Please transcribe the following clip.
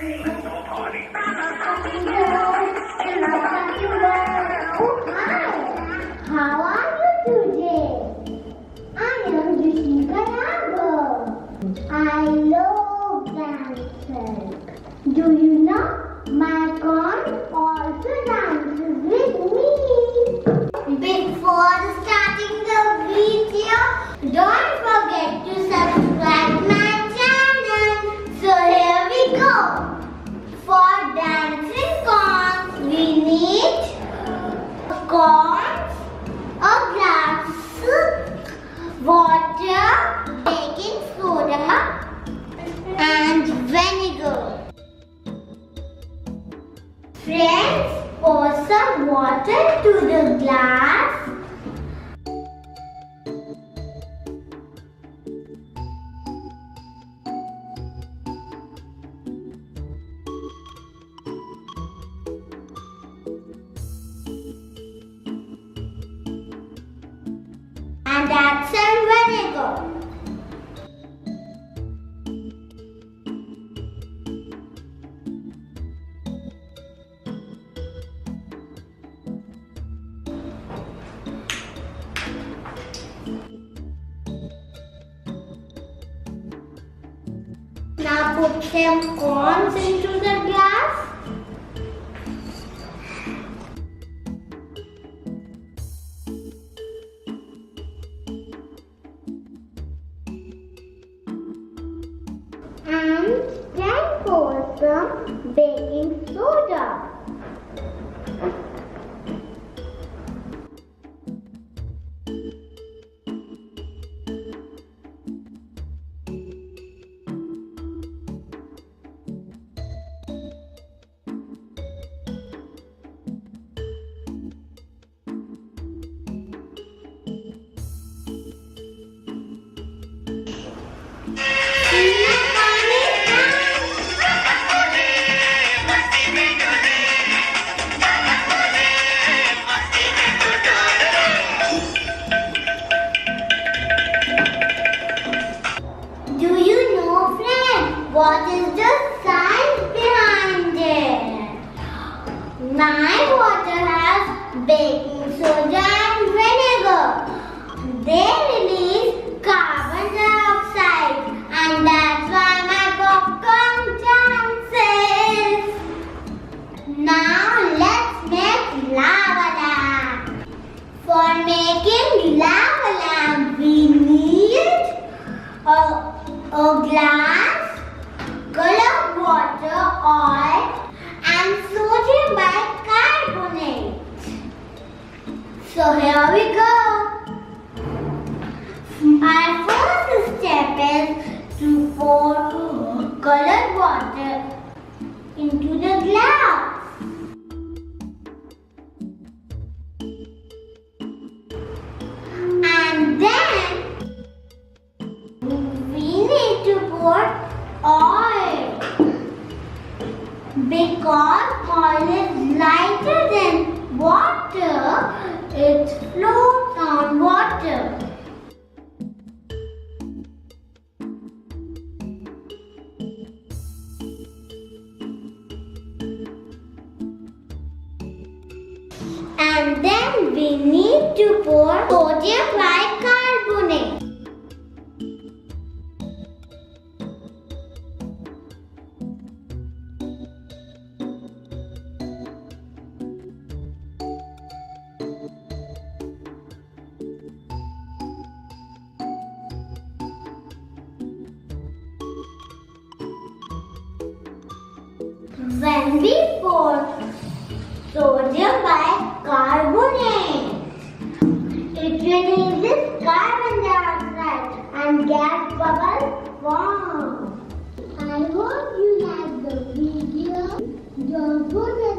How are you today? I am Jessica. I love dancing. Do you know my con also dances with me? Before starting the video, don't forget to subscribe my channel. So here we go. For dancing cons, we need corns, a glass, water, baking soda, and vinegar. Friends, pour some water to the glass. And add some vinegar. Now put some corns into the glass. And then pour some baking soda. What is the science behind it? My water has baking soda and vinegar. They release carbon dioxide, and that's why my popcorn dances. Now let's make lava lamp. For making lava lamp, we need a glass, colored water, oil, and sodium bicarbonate. So here we go. Our first step is to pour colored water into the glass. And then we need to pour oil, because oil is lighter than water. It floats on water. And then we need to pour sodium bicarbonate. When we pour sodium bicarbonate, it releases carbon dioxide and gas bubbles form. I hope you like the video. Don't forget